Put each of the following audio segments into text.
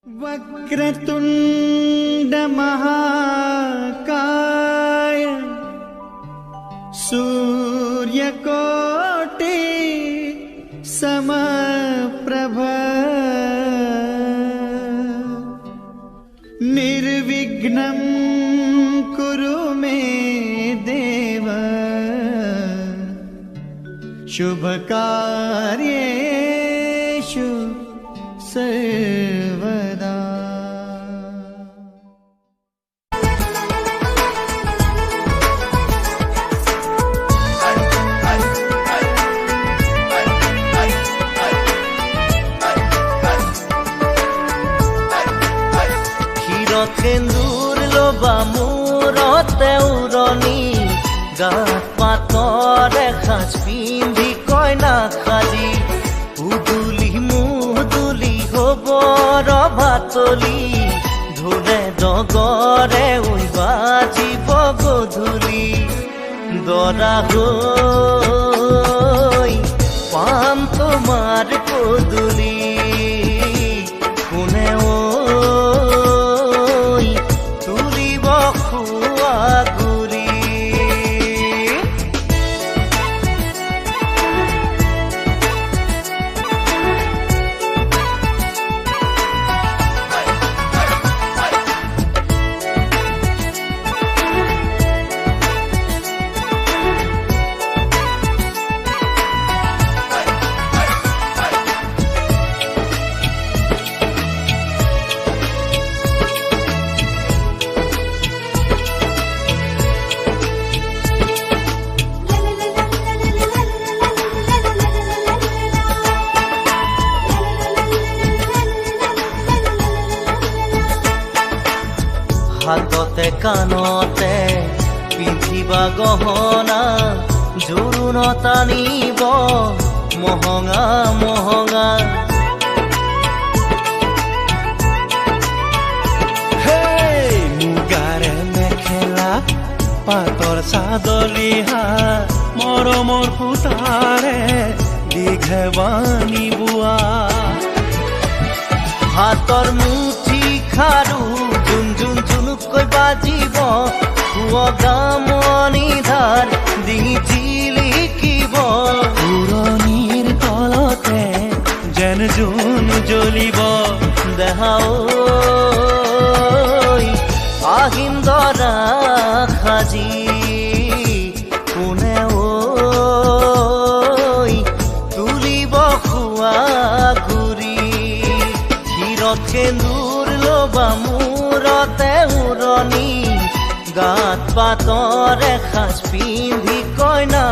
वक्रतुंड महाकाय सूर्यकोटि समप्रभ निर्विघ्नं कुरु मे देव शुभकार्येषु सर्वदा। সেন্দুর লোবা মূৰতে উৰণি গাত পাতৰ এসাঁজ পিন্ধি কইনা সাজি উদুলি মুদুলি হ'ব ৰভাতলি ঢোলে ডগৰে উই বাজিব গধূলি দৰা হৈ পাম তোমাৰ পদূলি কোনে হাততে কাণতে পিন্ধিবা গহনা জোৰোণ টানিব মহঙা মহঙা মুগাৰে মেখেলা পাতৰ চাদৰিহা মৰমৰ সূতাৰে দীঘেবানী বোৱা হাতৰ মুঠি খাৰু জুন জুন জুনুকৈ বাজিব গামনি ধাৰ ডিঙি জিলিকিব পুৰণিৰ তলতে যেন জোন জ্বলিব দেহা আহিন দৰা সাজি কোনে তুলিব খোৱা ঘূৰি ক্ষীৰত সেন্দুৰ ল'বা মূৰতে উৰণি গাত পাতৰ এসাঁজ পিন্ধি কইনা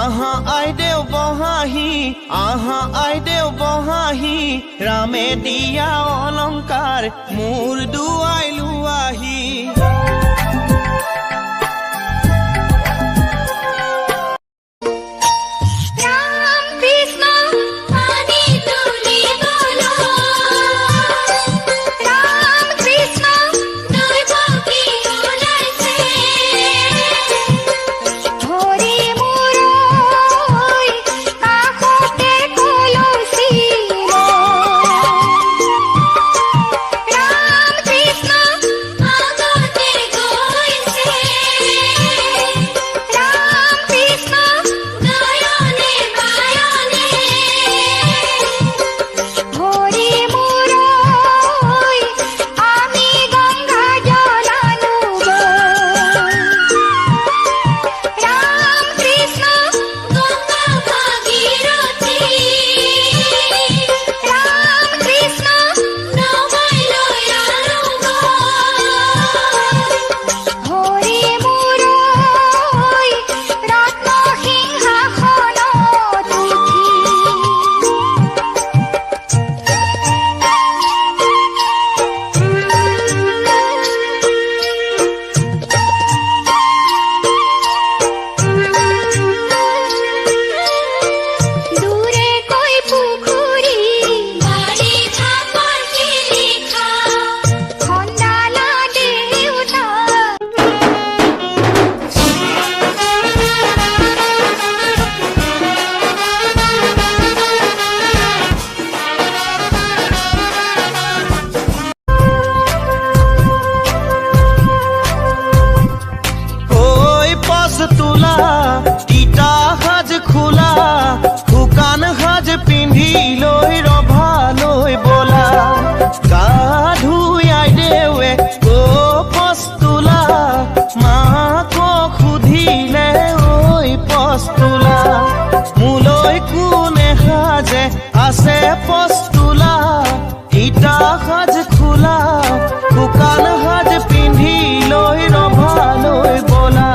আহা আইদেউ বহাহি আহা আইদেউ বহাহি ৰামে দিয়া অলংকাৰ মোৰ দুৱাই লোৱাহি Krishna, পস্তুলা ইটা সাজ খোলা শুকান সাজ পিন্ধি লৈ ৰভালৈ বলা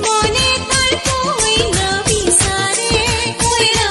Mone tar koi na bisare koi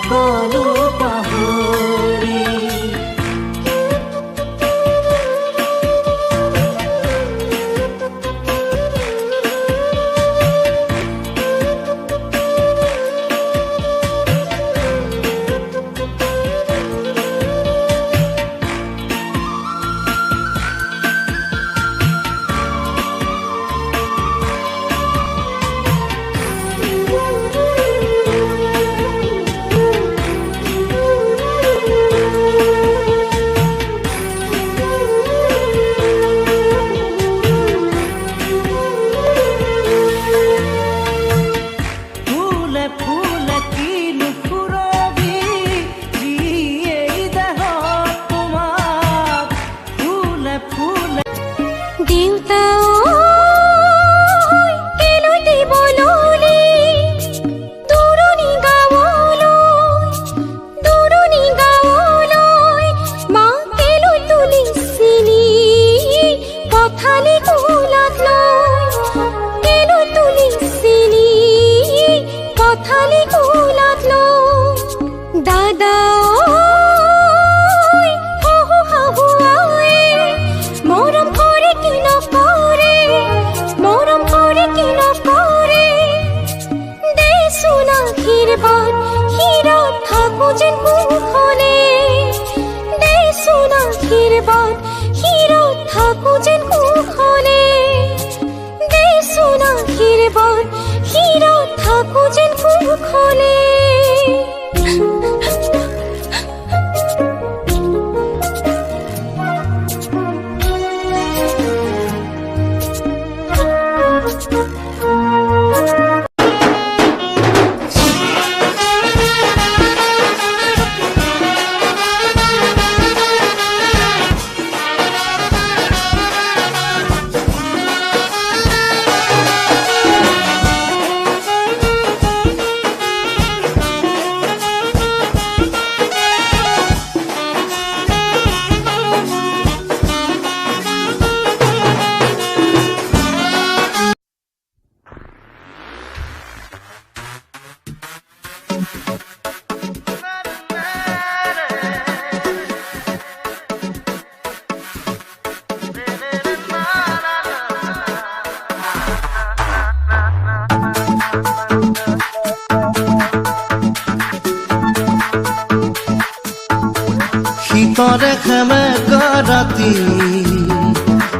সকলো পাহৰি শীতৰে খেমে ৰাতি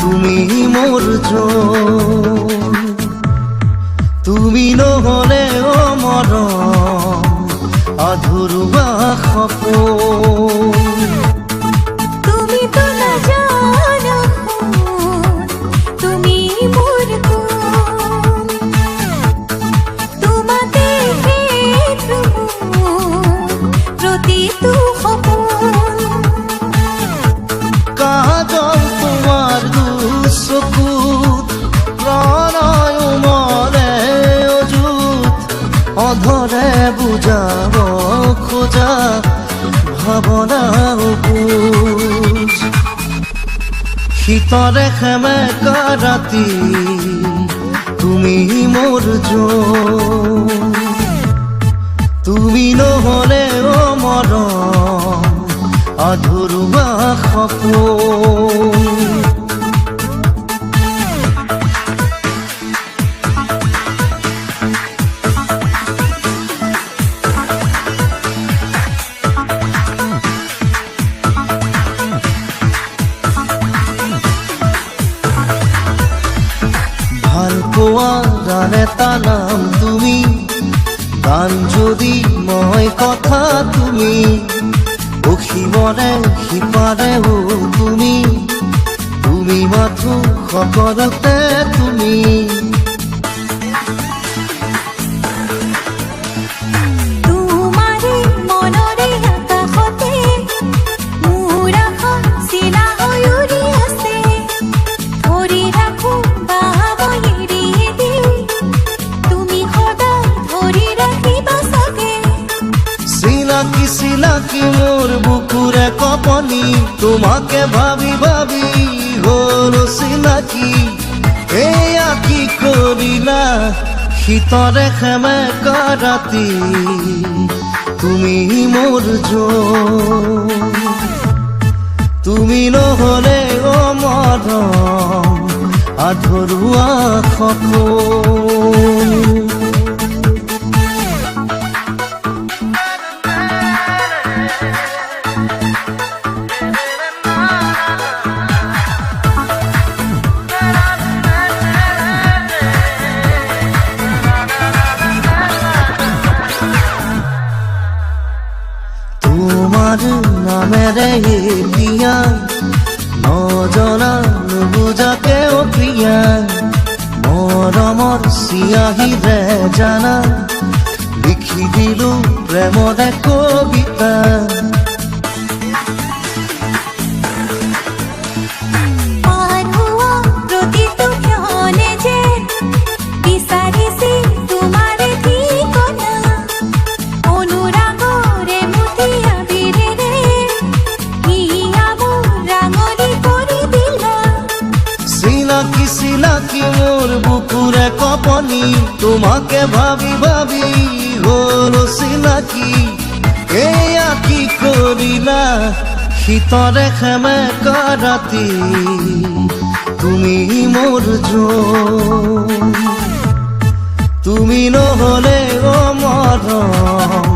তুমি মোৰ জন তুমি নহলে অ মৰম আধৰুৱা সপোন তুমি তো নাজানা তুমি মোৰ কোন তোমাতে প্ৰতিটো সপোন কাজল তোমাৰ দুচকুত প্ৰণয় মৰে অযুত অধৰে বুজাব খোজা ভাৱনা বুজ শীতৰে খেমে ৰাতি তুমি মোৰ জন তুমি নহলে অ মৰম আধৰুৱা সপোন ভাল পোৱা গান এটা নাম তুমি গান যদি মই কথা তুমি অসীমৰে সিপাৰেও তুমি তুমি মাথো সকলোতে তুমি তোমাৰে মনৰে আকাশতে মোৰ আশা চিলা হৈ উৰি আছে ধৰি ৰাখো বাবৰি দি তুমি সদায় ধৰি ৰাখিবা চাগে চিনাকি চিনাকি মোৰ বুকুৰে কপনি তোমাকে ভাবি ভাবি হ'ল চিনাকি এয়া কি কৰিলা শীতৰে খেমে ৰাতি তুমি মোৰ জোন তুমি নহলে অ মৰম আধৰুৱা সপোন তোমাৰ নামেৰে এতিয়া নজনা নুবুজাকে অক্ৰিয়া মৰমৰ চিয়াহীৰে জানা লিখি দিলো প্ৰেমৰে কবিতা পাৰ হোৱা প্ৰতিটো ক্ষণে যে বিচাৰিছে তোমাৰ ঠিকনা অনুৰাগৰে মুঠি আবিৰেৰে হিয়াবোৰ ৰাঙলী কৰি দিলা চিনাকি চিনাকি মোৰ বুকুৰে কপনি তোমাকে ভাবি ভাবি হল চিনাকি এয়া কি কৰিলা শীতৰে সেমেকা ৰাতি তুমি মোৰ জোন তুমি নহলে অ মৰম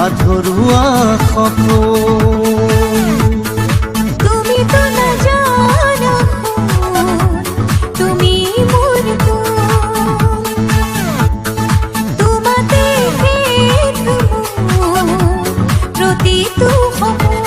আধৰুৱা সপোন তুমি তো নাজানো তুমি মোৰ কোন তোমাতে হেতু প্ৰতিটো সপোন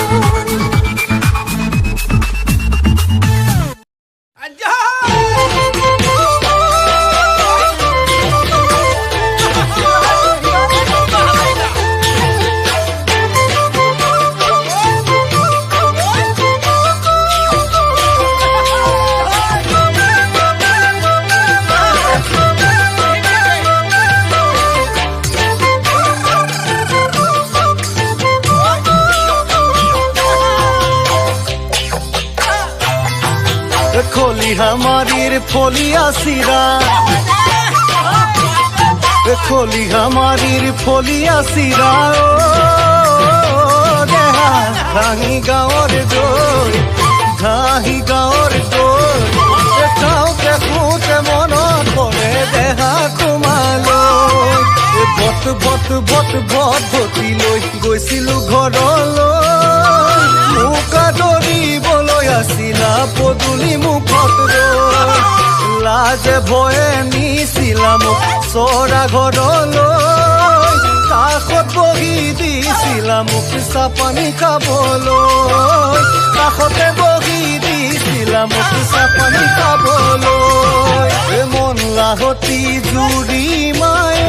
খলিহামাৰিৰ ফলিয়া সিৰা খলিহামাৰিৰ ফলিয়া সিৰা দেহা ঘাহি গাঁৱৰ দৈ ঘাহি গাঁৱৰ দৈ চাওঁতে শুতে মনত পৰে দেহা সোমালৈ বট বট বট বট ভতি লৈ গৈছিলো ঘৰলৈ মোক আদৰিবলৈ আছিলা পদূলি মুখত ৰৈ লাজে ভয়ে নিছিলা মোক চৰা ঘৰলৈ কাষত বহি দিছিলা মোক চাপানী খাবলৈ কাষতে বহি দিছিলা মোক চাপানী খাবলৈ মন লাহতি জুৰি মায়ে